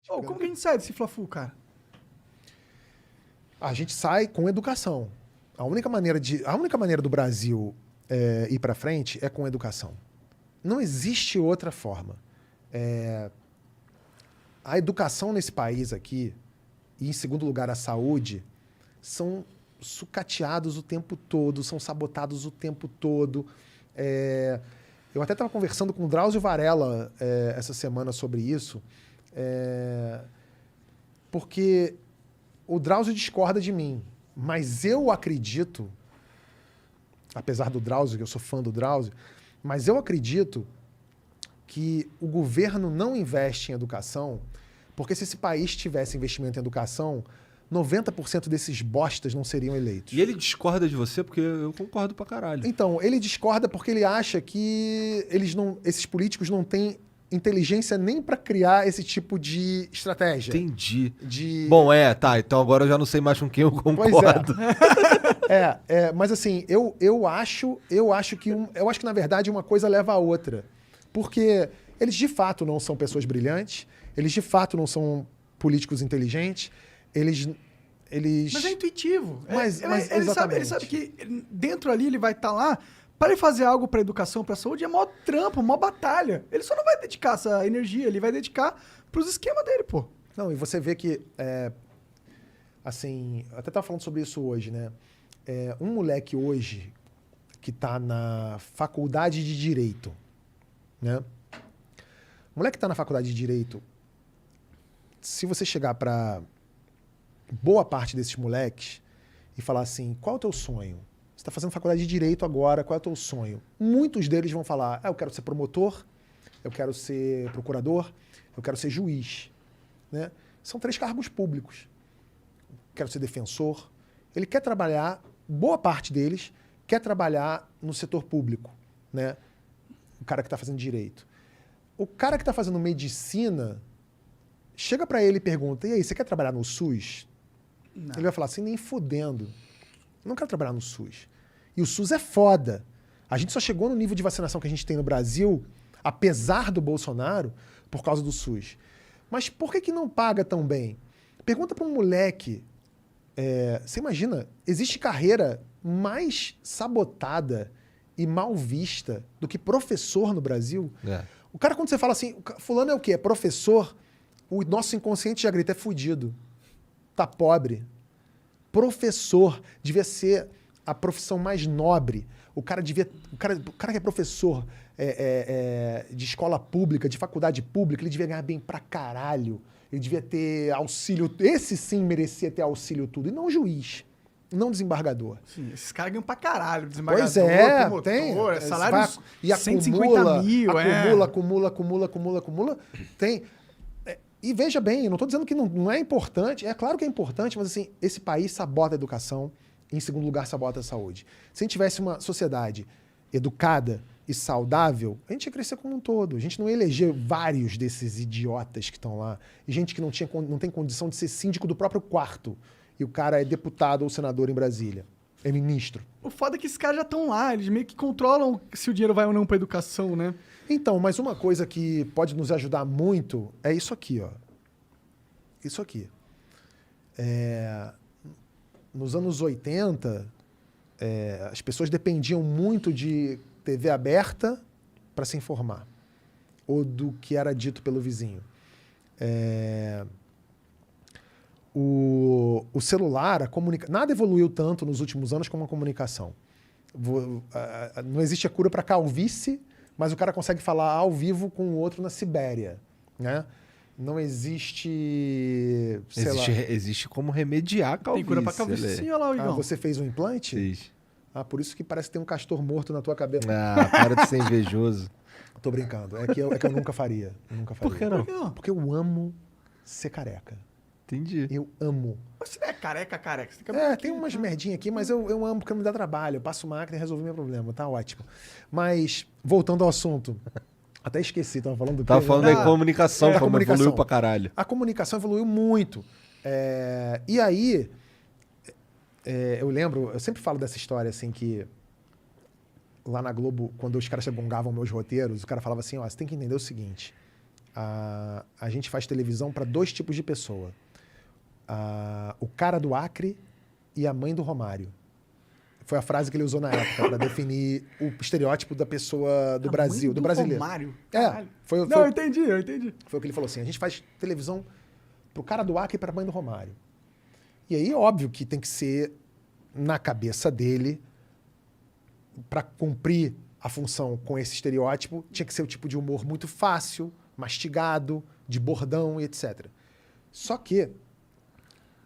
Ô, como que a gente sai desse Fla-Flu, cara? A gente sai com educação. A única maneira do Brasil ir para frente é com educação. Não existe outra forma. A educação nesse país aqui, e em segundo lugar a saúde, são sucateados o tempo todo, são sabotados o tempo todo. Eu até estava conversando com o Drauzio Varela essa semana sobre isso, porque o Drauzio discorda de mim, mas eu acredito, apesar do Drauzio, que eu sou fã do Drauzio, mas eu acredito que o governo não investe em educação, porque se esse país tivesse investimento em educação, 90% desses bostas não seriam eleitos. E ele discorda de você porque eu concordo pra caralho. Então, ele discorda porque ele acha que esses políticos não têm inteligência nem para criar esse tipo de estratégia. Entendi. Bom, tá. Então agora eu já não sei mais com quem eu concordo. Pois mas assim, eu acho que na verdade uma coisa leva a outra. Porque eles de fato não são pessoas brilhantes, eles de fato não são políticos inteligentes, eles... Mas é intuitivo. Mas ele sabe que dentro ali ele vai estar lá. Para ele fazer algo para educação, para saúde, é mó trampo, mó batalha. Ele só não vai dedicar essa energia, ele vai dedicar pros esquemas dele, pô. Não, e você vê que, assim, eu até estava falando sobre isso hoje, né? Um moleque hoje que está na faculdade de Direito, né? O moleque que está na faculdade de Direito, se você chegar para boa parte desses moleques e falar assim, qual é o teu sonho? Você está fazendo faculdade de Direito agora, qual é o teu sonho? Muitos deles vão falar, eu quero ser promotor, eu quero ser procurador, eu quero ser juiz. Né? São 3 cargos públicos. Quero ser defensor. Ele quer trabalhar, boa parte deles, quer trabalhar no setor público. Né? O cara que está fazendo Direito. O cara que está fazendo Medicina, chega para ele e pergunta, e aí, você quer trabalhar no SUS? Não. Ele vai falar assim, nem fudendo. Não quero trabalhar no SUS. E o SUS é foda. A gente só chegou no nível de vacinação que a gente tem no Brasil, apesar do Bolsonaro, por causa do SUS. Mas por que não paga tão bem? Pergunta para um moleque. Você imagina, existe carreira mais sabotada e mal vista do que professor no Brasil? O cara, quando você fala assim, fulano é o quê? É professor? O nosso inconsciente já grita, é fudido. Tá pobre. Professor devia ser a profissão mais nobre. O cara que é professor de escola pública, de faculdade pública, ele devia ganhar bem pra caralho. Ele devia ter auxílio. Esse sim merecia ter auxílio tudo. E não juiz. Não desembargador. Sim, esses caras ganham pra caralho. Desembargador, pois é, promotor, tem. salários E 150 mil. Acumula. Tem. E veja bem, eu não estou dizendo que não é importante. É claro que é importante, mas assim, esse país sabota a educação. Em segundo lugar, sabota a saúde. Se a gente tivesse uma sociedade educada e saudável, a gente ia crescer como um todo. A gente não ia eleger vários desses idiotas que estão lá. E gente que não tem condição de ser síndico do próprio quarto. E o cara é deputado ou senador em Brasília. É ministro. O foda é que esses caras já estão lá. Eles meio que controlam se o dinheiro vai ou não pra educação, né? Então, mas uma coisa que pode nos ajudar muito é isso aqui, ó. Isso aqui. Nos anos 80, as pessoas dependiam muito de TV aberta para se informar. Ou do que era dito pelo vizinho. O celular, nada evoluiu tanto nos últimos anos como a comunicação. Não existe a cura para calvície, mas o cara consegue falar ao vivo com o outro na Sibéria, né? Não existe... Existe como remediar a calvície. Tem cura pra calvície, sim, olha lá, Igão. Você fez um implante? Fiz. Por isso que parece que tem um castor morto na tua cabeça. Para de ser invejoso. Tô brincando. É que eu nunca faria. Por que não? Porque eu amo ser careca. Entendi. Eu amo. Mas você é careca. Você tem umas merdinhas aqui, mas eu amo porque não me dá trabalho. Eu passo máquina e resolvo meu problema. Tá ótimo. Mas, voltando ao assunto. Até esqueci, tava falando do quê? Tava falando da comunicação, como evoluiu pra caralho. A comunicação evoluiu muito. E aí, eu lembro, eu sempre falo dessa história, assim, que lá na Globo, quando os caras gongavam meus roteiros, o cara falava assim, ó, você tem que entender o seguinte, A gente faz televisão para 2 tipos de pessoa. O cara do Acre e a mãe do Romário. Foi a frase que ele usou na época para definir o estereótipo da pessoa do Brasil, do brasileiro. Romário? Não, eu entendi. Foi o que ele falou assim, a gente faz televisão pro cara do Acre e pra mãe do Romário. E aí, óbvio que tem que ser na cabeça dele, para cumprir a função com esse estereótipo, tinha que ser o tipo de humor muito fácil, mastigado, de bordão e etc. Só que,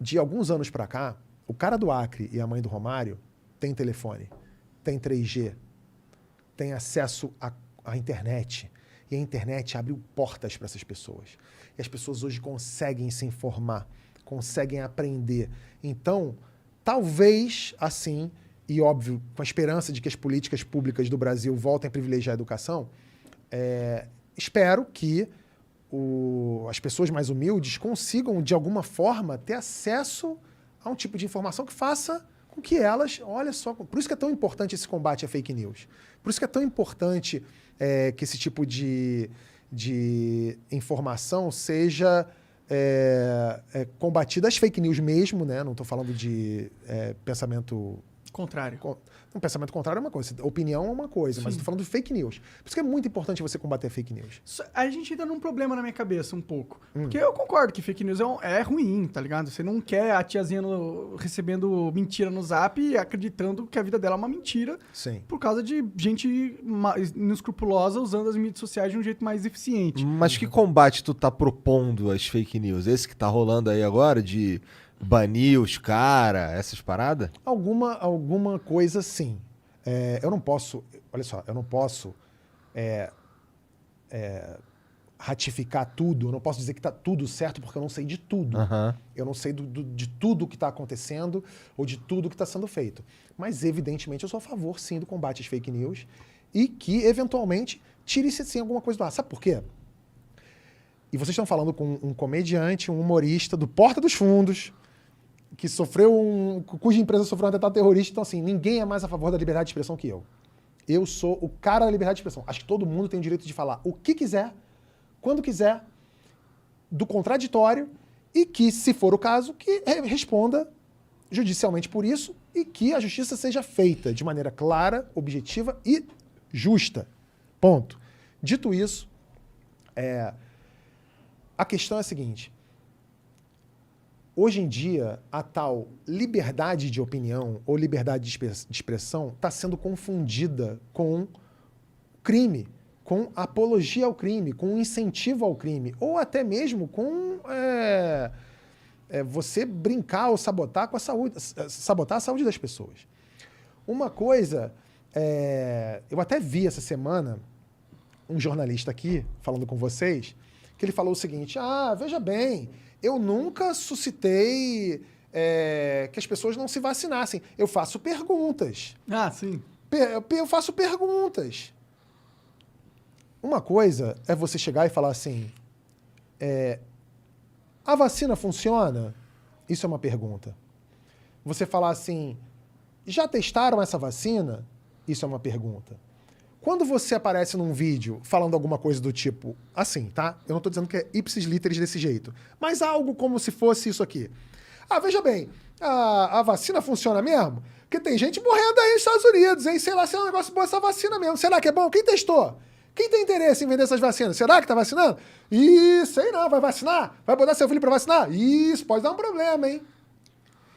de alguns anos para cá, o cara do Acre e a mãe do Romário tem telefone, tem 3G, tem acesso à internet. E a internet abriu portas para essas pessoas. E as pessoas hoje conseguem se informar, conseguem aprender. Então, talvez assim, e óbvio, com a esperança de que as políticas públicas do Brasil voltem a privilegiar a educação, espero que as pessoas mais humildes consigam, de alguma forma, ter acesso a um tipo de informação que faça com que elas, olha só, por isso que é tão importante esse combate à fake news. Por isso que é tão importante que esse tipo de informação seja combatida, as fake news mesmo, né? Não estou falando de pensamento... Contrário. Um pensamento contrário é uma coisa, opinião é uma coisa, mas estou falando de fake news. Por isso que é muito importante você combater fake news. A gente entra num problema na minha cabeça um pouco. Porque eu concordo que fake news é ruim, tá ligado? Você não quer a tiazinha recebendo mentira no Zap e acreditando que a vida dela é uma mentira. Sim. Por causa de gente inescrupulosa usando as mídias sociais de um jeito mais eficiente. Mas que combate tu tá propondo às fake news? Esse que tá rolando aí agora de... banir os caras, essas paradas? Alguma coisa, sim. Eu não posso... Olha só, eu não posso ratificar tudo, eu não posso dizer que está tudo certo porque eu não sei de tudo. Uhum. Eu não sei de tudo que está acontecendo ou de tudo que está sendo feito. Mas, evidentemente, eu sou a favor, sim, do combate às fake news e que, eventualmente, tire-se, sim, alguma coisa do ar. Sabe por quê? E vocês estão falando com um comediante, um humorista do Porta dos Fundos, que cuja empresa sofreu um atentado terrorista. Então, assim, ninguém é mais a favor da liberdade de expressão que eu. Eu sou o cara da liberdade de expressão. Acho que todo mundo tem o direito de falar o que quiser, quando quiser, do contraditório, e que, se for o caso, que responda judicialmente por isso e que a justiça seja feita de maneira clara, objetiva e justa. Ponto. Dito isso, a questão é a seguinte. Hoje em dia, a tal liberdade de opinião ou liberdade de expressão está sendo confundida com crime, com apologia ao crime, com incentivo ao crime, ou até mesmo com você brincar ou sabotar a saúde das pessoas. Uma coisa, eu até vi essa semana um jornalista aqui falando com vocês, que ele falou o seguinte, veja bem, eu nunca suscitei que as pessoas não se vacinassem. Eu faço perguntas. Sim. Eu faço perguntas. Uma coisa é você chegar e falar assim, a vacina funciona? Isso é uma pergunta. Você falar assim, já testaram essa vacina? Isso é uma pergunta. Quando você aparece num vídeo falando alguma coisa do tipo, assim, tá? Eu não estou dizendo que é ipsis literis desse jeito, mas algo como se fosse isso aqui. Veja bem, a vacina funciona mesmo? Porque tem gente morrendo aí nos Estados Unidos, hein? Sei lá se é um negócio bom essa vacina mesmo. Será que é bom? Quem testou? Quem tem interesse em vender essas vacinas? Será que tá vacinando? Sei não, vai vacinar? Vai botar seu filho para vacinar? Isso pode dar um problema, hein?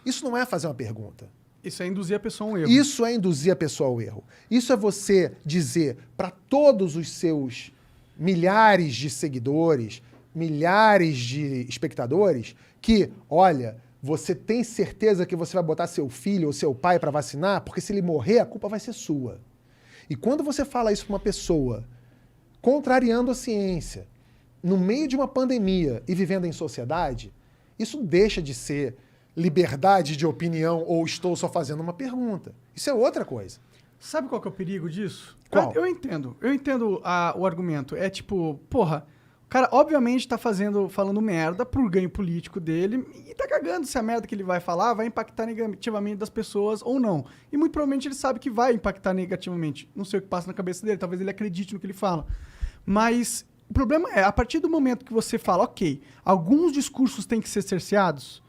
Isso não é fazer uma pergunta. Isso é induzir a pessoa a um erro. Isso é induzir a pessoa ao erro. Isso é você dizer para todos os seus milhares de seguidores, milhares de espectadores, que, olha, você tem certeza que você vai botar seu filho ou seu pai para vacinar? Porque se ele morrer, a culpa vai ser sua. E quando você fala isso para uma pessoa, contrariando a ciência, no meio de uma pandemia e vivendo em sociedade, isso deixa de ser liberdade de opinião ou estou só fazendo uma pergunta. Isso é outra coisa. Sabe qual que é o perigo disso? Qual? Eu entendo o argumento. É tipo, porra, o cara obviamente tá falando merda pro ganho político dele e tá cagando se a merda que ele vai falar vai impactar negativamente das pessoas ou não. E muito provavelmente ele sabe que vai impactar negativamente. Não sei o que passa na cabeça dele, talvez ele acredite no que ele fala. Mas O problema é, a partir do momento que você fala, ok, alguns discursos têm que ser cerceados,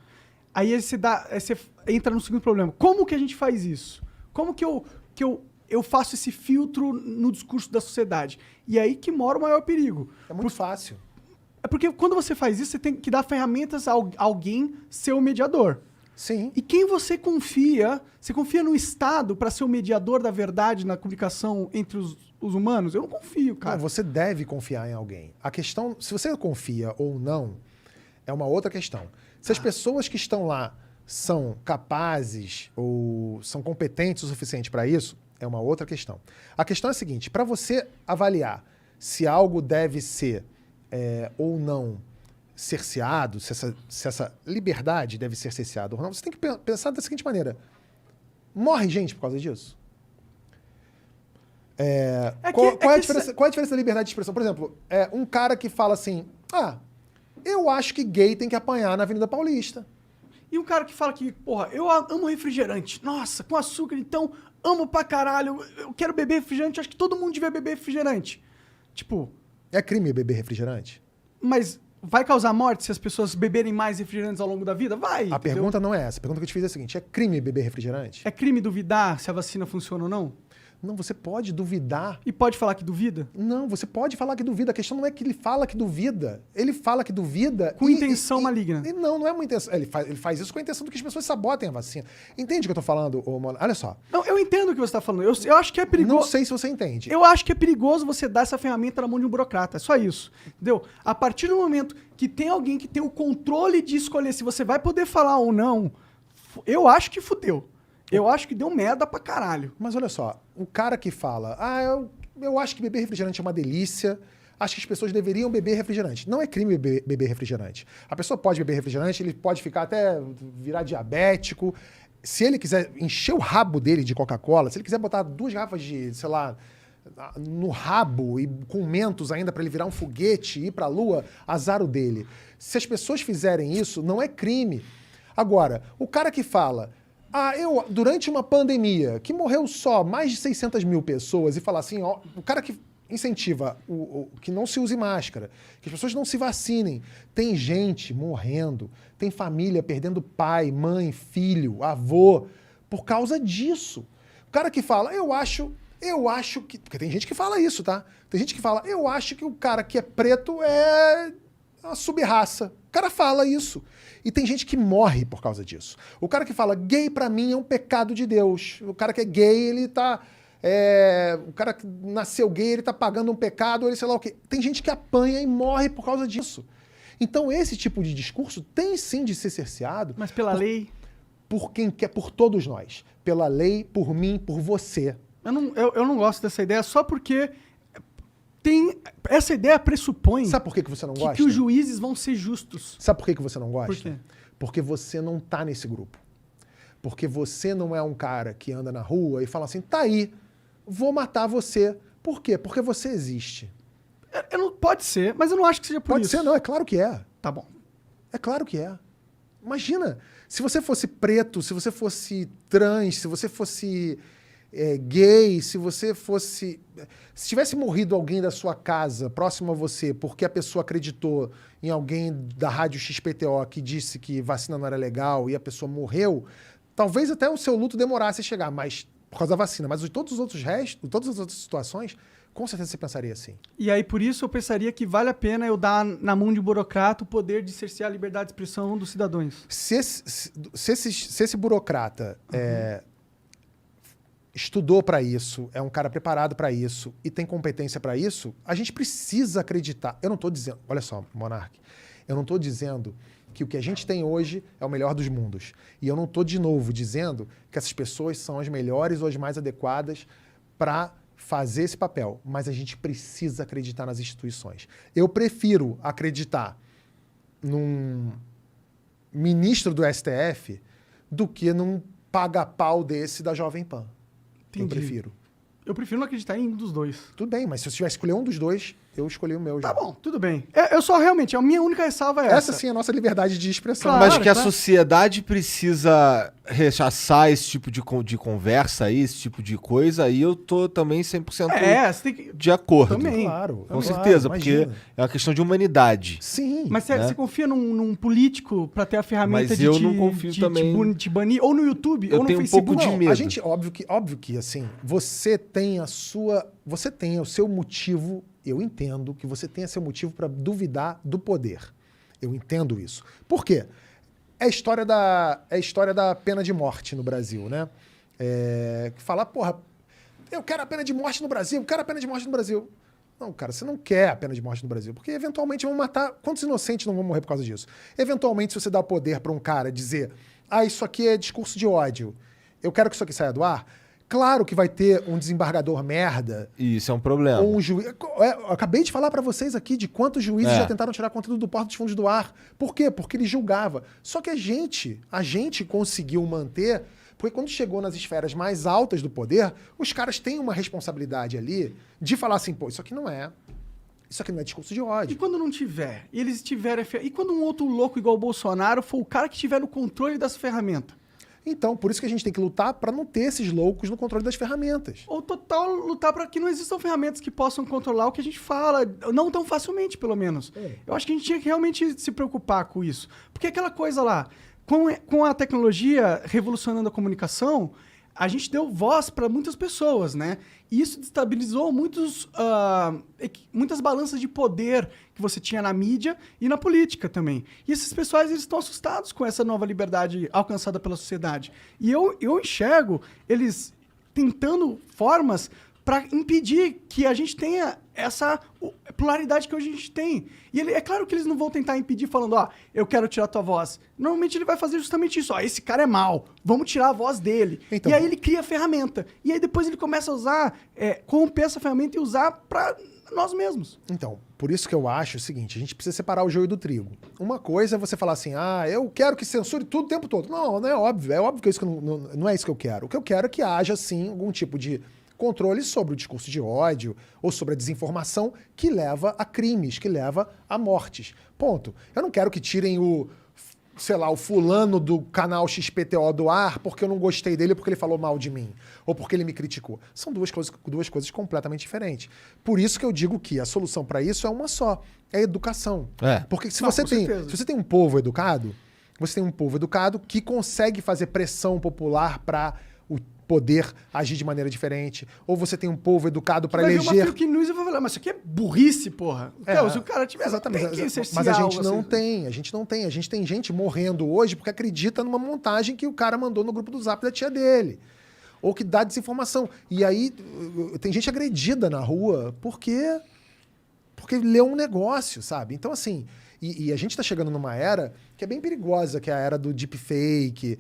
aí você entra no segundo problema. Como que a gente faz isso? Como que eu faço esse filtro no discurso da sociedade? E aí que mora o maior perigo. É muito fácil. É porque quando você faz isso, você tem que dar ferramentas a alguém ser o mediador. Sim. E quem você confia? Você confia no Estado para ser o mediador da verdade na comunicação entre os humanos? Eu não confio, cara. Não, você deve confiar em alguém. A questão, se você confia ou não, é uma outra questão. Se as pessoas que estão lá são capazes ou são competentes o suficiente para isso, é uma outra questão. A questão é a seguinte, para você avaliar se algo deve ser ou não cerceado, se essa liberdade deve ser cerceada ou não, você tem que pensar da seguinte maneira. Morre gente por causa disso? Qual é a diferença da liberdade de expressão? Por exemplo, um cara que fala assim, eu acho que gay tem que apanhar na Avenida Paulista. E um cara que fala que, porra, eu amo refrigerante. Nossa, com açúcar, então, amo pra caralho. Eu quero beber refrigerante, acho que todo mundo devia beber refrigerante. Tipo... É crime beber refrigerante? Mas vai causar morte se as pessoas beberem mais refrigerantes ao longo da vida? Vai. A pergunta não é essa. A pergunta que eu te fiz é a seguinte, é crime beber refrigerante? É crime duvidar se a vacina funciona ou não? Não, você pode duvidar. E pode falar que duvida? Não, você pode falar que duvida. A questão não é que ele fala que duvida. Ele fala que duvida... Com intenção maligna. Não é uma intenção. Ele faz isso com a intenção de que as pessoas sabotem a vacina. Entende o que eu tô falando, mano? Olha só. Não, eu entendo o que você tá falando. Eu acho que é perigoso... Não sei se você entende. Eu acho que é perigoso você dar essa ferramenta na mão de um burocrata. É só isso. Entendeu? A partir do momento que tem alguém que tem o controle de escolher se você vai poder falar ou não, eu acho que fudeu. Eu acho que deu merda pra caralho. Mas olha só, o cara que fala, eu acho que beber refrigerante é uma delícia, acho que as pessoas deveriam beber refrigerante. Não é crime beber refrigerante. A pessoa pode beber refrigerante, ele pode ficar até virar diabético. Se ele quiser encher o rabo dele de Coca-Cola, se ele quiser botar 2 garrafas de, sei lá, no rabo e com mentos ainda para ele virar um foguete e ir pra lua, azar o dele. Se as pessoas fizerem isso, não é crime. Agora, o cara que fala... durante uma pandemia que morreu só mais de 600 mil pessoas e falar assim, o cara que incentiva que não se use máscara, que as pessoas não se vacinem, tem gente morrendo, tem família perdendo pai, mãe, filho, avô, por causa disso. O cara que fala, eu acho que... Porque tem gente que fala isso, tá? Tem gente que fala, eu acho que o cara que é preto é uma sub-raça. O cara fala isso. E tem gente que morre por causa disso. O cara que fala, gay pra mim é um pecado de Deus. O cara que é gay, ele tá... o cara que nasceu gay, ele tá pagando um pecado, ele sei lá o quê. Tem gente que apanha e morre por causa disso. Então esse tipo de discurso tem sim de ser cerceado. Mas pela lei... Por quem quer, por todos nós. Pela lei, por mim, por você. Eu não gosto dessa ideia só porque... Essa ideia pressupõe... Sabe por que você não gosta? Que os juízes vão ser justos. Sabe por que você não gosta? Por quê? Porque você não tá nesse grupo. Porque você não é um cara que anda na rua e fala assim, tá aí, vou matar você. Por quê? Porque você existe. Pode ser, mas eu não acho que seja por isso. Pode ser, não, é claro que é. Tá bom. É claro que é. Imagina, se você fosse preto, se você fosse trans, se você fosse gay, se você fosse... Se tivesse morrido alguém da sua casa, próximo a você, porque a pessoa acreditou em alguém da rádio XPTO que disse que vacina não era legal e a pessoa morreu, talvez até o seu luto demorasse a chegar, mas por causa da vacina. Mas todos os outros restos, todas as outras situações, com certeza você pensaria assim. E aí, por isso, eu pensaria que vale a pena eu dar na mão de um burocrata o poder de cercear a liberdade de expressão dos cidadãos. Se esse burocrata estudou para isso, é um cara preparado para isso e tem competência para isso, a gente precisa acreditar. Eu não estou dizendo... Olha só, Monark. Eu não estou dizendo que o que a gente tem hoje é o melhor dos mundos. E eu não estou, de novo, dizendo que essas pessoas são as melhores ou as mais adequadas para fazer esse papel. Mas a gente precisa acreditar nas instituições. Eu prefiro acreditar num ministro do STF do que num paga-pau desse da Jovem Pan. Entendi. Eu prefiro. Eu prefiro não acreditar em um dos dois. Tudo bem, mas se eu tivesse que escolher um dos dois, eu escolhi o meu já. Tá bom, tudo bem. Eu só realmente, a minha única ressalva é essa. Essa sim é a nossa liberdade de expressão. Claro. Mas que a claro. sociedade precisa rechaçar esse tipo de conversa aí, esse tipo de coisa, aí eu tô também 100% Você tem que... de acordo. Também. Claro. Com claro, certeza, imagina. porque é uma questão de humanidade. Sim. Mas você confia num político pra ter a ferramenta Mas de eu não confio também. te banir? Ou no YouTube, Eu ou no tenho um Facebook? pouco de Não, medo. a gente, óbvio que assim, você tem o seu motivo, eu entendo que você tenha seu motivo para duvidar do poder. Eu entendo isso. Por quê? É a história da pena de morte no Brasil, né? Que fala, porra, eu quero a pena de morte no Brasil, eu quero a pena de morte no Brasil. Não, cara, você não quer a pena de morte no Brasil, porque eventualmente vão matar... Quantos inocentes não vão morrer por causa disso? Eventualmente, se você dá poder para um cara dizer, isso aqui é discurso de ódio, eu quero que isso aqui saia do ar, claro que vai ter um desembargador merda. Isso é um problema. Ou um juiz. Eu acabei de falar pra vocês aqui de quantos juízes já tentaram tirar conteúdo do Porta dos Fundos do ar. Por quê? Porque ele julgava. Só que a gente conseguiu manter, porque quando chegou nas esferas mais altas do poder, os caras têm uma responsabilidade ali de falar assim, pô, isso aqui não é discurso de E ódio. quando não tiver? E eles tiverem... E quando um outro louco igual o Bolsonaro for o cara que tiver no controle dessa ferramenta? Então, por isso que a gente tem que lutar pra não ter esses loucos no controle das ferramentas. Ou total lutar para que não existam ferramentas que possam controlar o que a gente fala, não tão facilmente, pelo menos. Eu acho que a gente tinha que realmente se preocupar com isso. Porque aquela coisa lá, com a tecnologia revolucionando a comunicação, a gente deu voz para muitas pessoas, né? E isso destabilizou muitas balanças de poder que você tinha na mídia e na política também. E esses pessoais, eles estão assustados com essa nova liberdade alcançada pela sociedade. E eu enxergo eles tentando formas para impedir que a gente tenha essa pluralidade que hoje a gente tem. E é claro que eles não vão tentar impedir falando, eu quero tirar tua voz. Normalmente ele vai fazer justamente isso. Esse cara é mau, vamos tirar a voz dele. Então, e aí ele cria a ferramenta. E aí depois ele começa a usar, corromper essa ferramenta e usar para nós mesmos. Então, por isso que eu acho o seguinte, a gente precisa separar o joio do trigo. Uma coisa é você falar assim, eu quero que censure tudo o tempo todo. Não é óbvio. É óbvio que isso não é isso que eu quero. O que eu quero é que haja, sim, algum tipo de controle sobre o discurso de ódio ou sobre a desinformação que leva a crimes, que leva a mortes. Ponto. Eu não quero que tirem o fulano do canal XPTO do ar porque eu não gostei dele, porque ele falou mal de mim, ou porque ele me criticou. São duas coisas completamente diferentes. Por isso que eu digo que a solução para isso é uma só, é a educação. Porque se você tem um povo educado, você tem um povo educado que consegue fazer pressão popular para o poder agir de maneira diferente. Ou você tem um povo educado para eleger... Vai ver uma fake news e vai falar, mas isso aqui é burrice, porra. Se o cara tiver... Exatamente. Mas a gente não tem. A gente tem gente morrendo hoje porque acredita numa montagem que o cara mandou no grupo do Zap da tia dele. Ou que dá desinformação. E aí tem gente agredida na rua porque leu um negócio, sabe? Então, assim... E a gente está chegando numa era que é bem perigosa, que é a era do deepfake.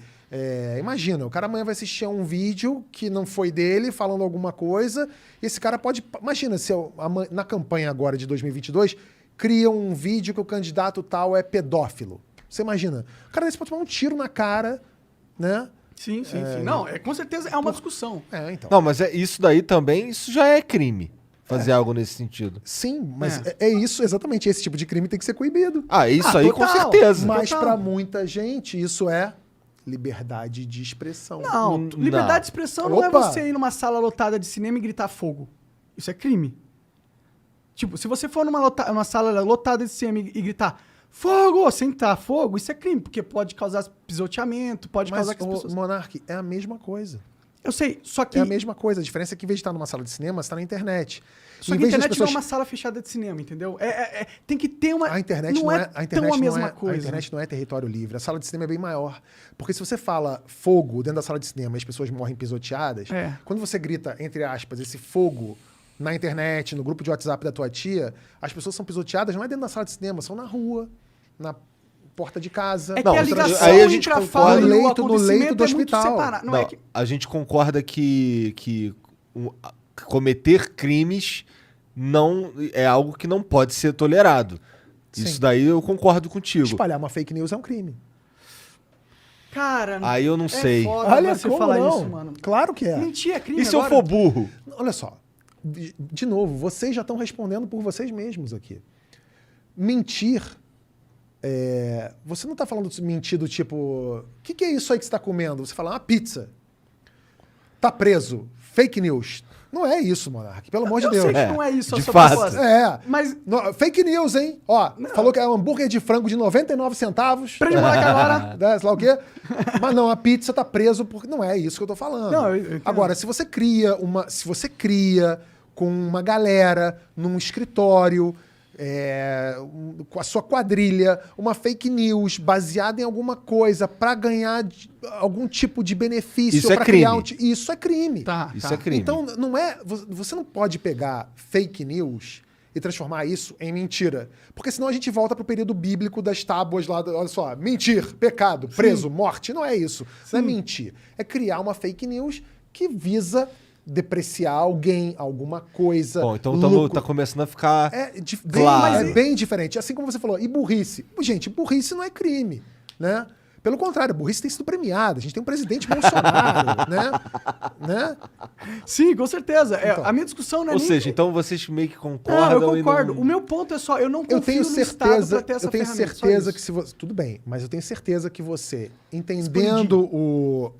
Imagina, o cara amanhã vai assistir a um vídeo que não foi dele, falando alguma coisa, e esse cara pode... Imagina, se na campanha agora de 2022, cria um vídeo que o candidato tal é pedófilo. Você imagina? O cara desse pode tomar um tiro na cara, né? Sim. Não, com certeza é uma discussão. Então. Não, mas isso daí também, isso já é crime. Fazer algo nesse sentido. Sim, mas é isso, exatamente. Esse tipo de crime tem que ser coibido. Isso aí total. com certeza. Mas para muita gente, isso é liberdade de expressão. Não, liberdade de expressão não é você ir numa sala lotada de cinema e gritar fogo. Isso é crime. Tipo, se você for numa sala lotada de cinema e gritar fogo, sem gritar fogo, isso é crime, porque pode causar pisoteamento, pode causar que as pessoas... Monark, é a mesma coisa. Eu sei, só que... É a mesma coisa. A diferença é que em vez de estar numa sala de cinema, você está na internet. Só que a internet não é uma sala fechada de cinema, entendeu? Tem que ter uma... A internet não é tão a mesma coisa. A internet não é território livre. A sala de cinema é bem maior. Porque se você fala fogo dentro da sala de cinema e as pessoas morrem pisoteadas, quando você grita, entre aspas, esse fogo na internet, no grupo de WhatsApp da tua tia, as pessoas são pisoteadas não é dentro da sala de cinema, são na rua, na porta de casa. Que a ligação aí a gente entre a fala e o acontecimento no leito do é muito hospital. separado. Não, a gente concorda que cometer crimes não é algo que não pode ser tolerado. Sim. Isso daí eu concordo contigo. Espalhar uma fake news é um crime. Cara, aí eu não sei. Foda Olha você como falar não. isso, mano. Claro que é. Mentir é crime E se eu agora? for burro? Olha só. de novo, vocês já estão respondendo por vocês mesmos aqui. Mentir, você não está falando de mentir do tipo, o que é isso aí que você está comendo? Você fala, uma pizza. Tá preso. Fake news. Não é isso, Monark. Pelo amor de Deus. Eu sei que não é isso a de sua fato. proposta. Mas Fake news, hein? Ó, falou que é um hambúrguer de frango de 99 centavos. prende o moleque agora. Né, sei lá o quê. Mas não, a pizza tá preso porque não é isso que eu tô falando. Não, eu entendo. Agora, se você cria com uma galera num escritório, com a sua quadrilha, uma fake news baseada em alguma coisa pra ganhar algum tipo de benefício, Isso é pra criar crime. isso é crime. Isso é crime. Então, você não pode pegar fake news e transformar isso em mentira. Porque senão a gente volta pro período bíblico das tábuas lá, olha só, mentir, pecado, preso, morte. Não é isso. Não é mentir. É criar uma fake news que visa depreciar alguém, alguma coisa. Bom, então lucro. tá começando a ficar É bem diferente. Assim como você falou, e burrice? Gente, burrice não é crime, né? Pelo contrário, burrice tem sido premiada. A gente tem um presidente Bolsonaro, né? Sim, com certeza. Então. A minha discussão não é Ou nem... seja, então vocês meio que concordam. Não, eu concordo. E não... O meu ponto é só, eu não confio Eu tenho no Estado pra ter essa eu tenho ferramenta, só certeza isso. que se você... Tudo bem, mas eu tenho certeza que você, entendendo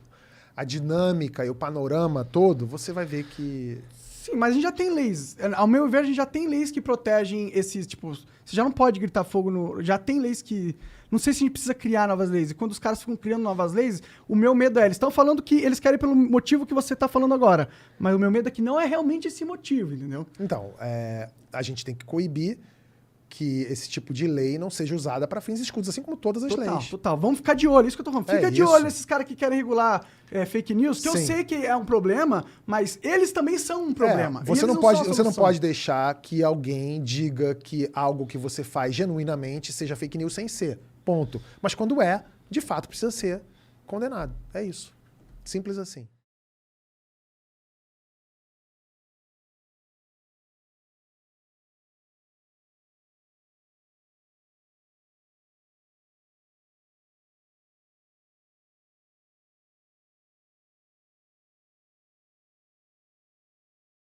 a dinâmica e o panorama todo, você vai ver que... Sim, mas a gente já tem leis. Ao meu ver, a gente já tem leis que protegem esses, tipo... Você já não pode gritar fogo no... Já tem leis que... Não sei se a gente precisa criar novas leis. E quando os caras ficam criando novas leis, o meu medo eles estão falando que eles querem pelo motivo que você tá falando agora. Mas o meu medo é que não é realmente esse motivo, entendeu? Então, a gente tem que coibir que esse tipo de lei não seja usada para fins escusos, assim como todas as leis. Total. Vamos ficar de olho, isso que eu tô falando. Fica de isso. olho nesses caras que querem regular fake news, que eu Sim. sei que é um problema, mas eles também são um problema. E Você eles não são a pode solução. deixar que alguém diga que algo que você faz genuinamente seja fake news sem ser. Ponto. Mas quando de fato precisa ser condenado. É isso. Simples assim.